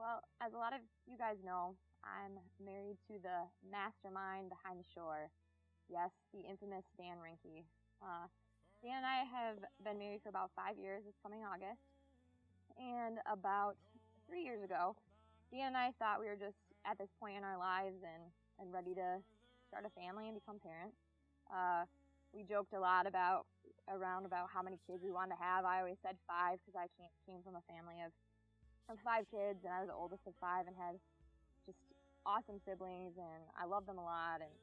Well, as a lot of you guys know, I'm married to the mastermind behind the shore. Yes, the infamous Dan Rinke. Dan and I have been married for about 5 years this coming August. And about 3 years ago, Dan and I thought we were just at this point in our lives and ready to start a family and become parents. We joked a lot about how many kids we wanted to have. I always said 5 because I came from a family of 5 kids, and I was the oldest of 5 and had just awesome siblings, and I loved them a lot. And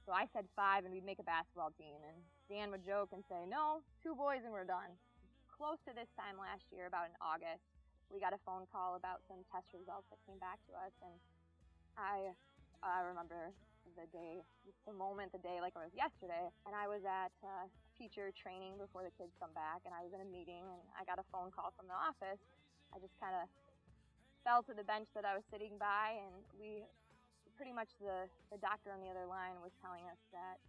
so I said 5, and we'd make a basketball team. And Dan would joke and say, "No, 2 boys and we're done." Close to this time last year, about in August, we got a phone call about some test results that came back to us, and I remember the day like it was yesterday. And I was at teacher training before the kids come back, and I was in a meeting, and I got a phone call from the office. I just kind of fell to the bench that I was sitting by, and pretty much the doctor on the other line was telling us that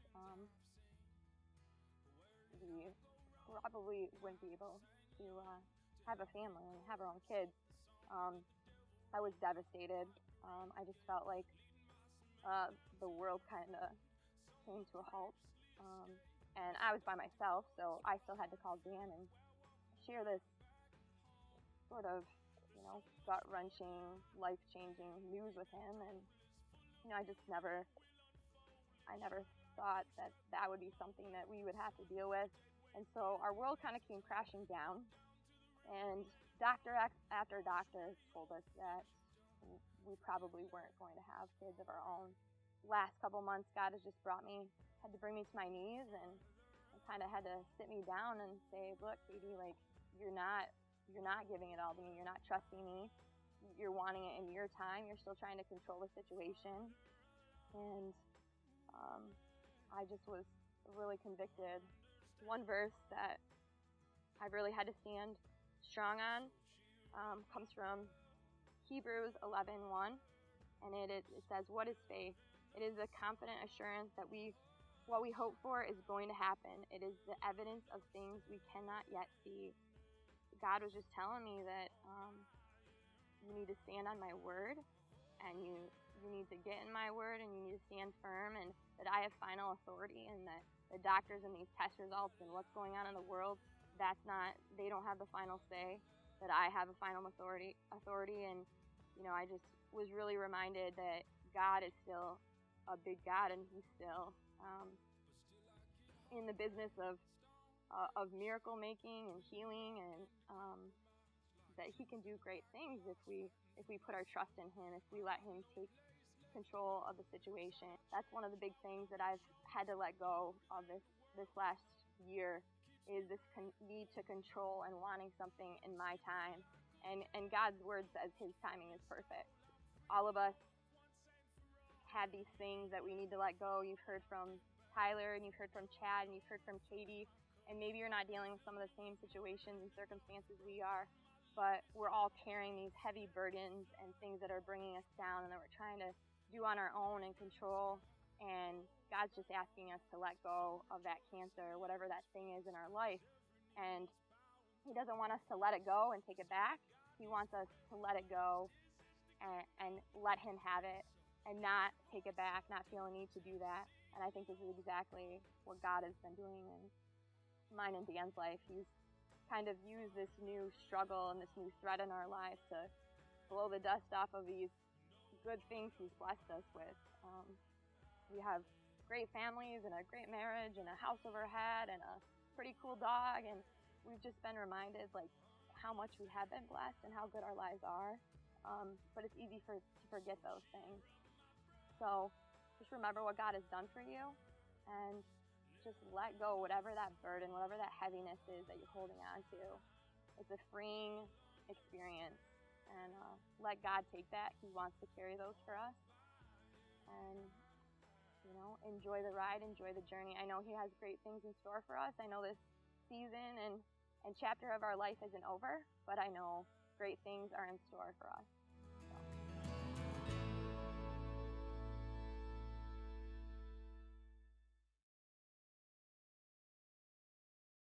we probably wouldn't be able to have a family and have our own kids. I was devastated. I just felt like the world kind of came to a halt. And I was by myself, so I still had to call Dan and share this sort of, gut-wrenching, life-changing news with him. And, I never thought that would be something that we would have to deal with. And so our world kind of came crashing down. And doctor after doctor told us that we probably weren't going to have kids of our own. Last couple months, God has just had to bring me to my knees and kind of had to sit me down and say, "Look, Katie, you're not giving it all to me. You're not trusting me. You're wanting it in your time. You're still trying to control the situation." And I just was really convicted. One verse that I really had to stand strong on comes from Hebrews 11:1, and it says, "What is faith? It is the confident assurance that what we hope for is going to happen. It is the evidence of things we cannot yet see." God was just telling me that you need to stand on my word, and you need to get in my word, and you need to stand firm, and that I have final authority, and that the doctors and these test results and what's going on in the world, they don't have the final say, that I have a final authority. And, I just was really reminded that God is still a big God, and he's still in the business of miracle making and healing, and that he can do great things if we put our trust in him, if we let him take control of the situation. That's one of the big things that I've had to let go of this last year, is this need to control and wanting something in my time. And God's word says his timing is perfect. All of us have these things that we need to let go. You've heard from Tyler, and you've heard from Chad, and you've heard from Katie, and maybe you're not dealing with some of the same situations and circumstances we are, but we're all carrying these heavy burdens and things that are bringing us down and that we're trying to do on our own and control. And God's just asking us to let go of that cancer, whatever that thing is in our life. And he doesn't want us to let it go and take it back. He wants us to let it go and let him have it, and not take it back, not feel a need to do that. And I think this is exactly what God has been doing in mine and Dan's life. He's kind of used this new struggle and this new threat in our life to blow the dust off of these good things he's blessed us with. We have great families and a great marriage and a house over our head and a pretty cool dog, and we've just been reminded how much we have been blessed and how good our lives are. But it's easy to forget those things. So just remember what God has done for you, and just let go whatever that burden, whatever that heaviness is that you're holding on to. It's a freeing experience, and let God take that. He wants to carry those for us, and enjoy the ride, enjoy the journey. I know he has great things in store for us. I know this season and chapter of our life isn't over, but I know great things are in store for us.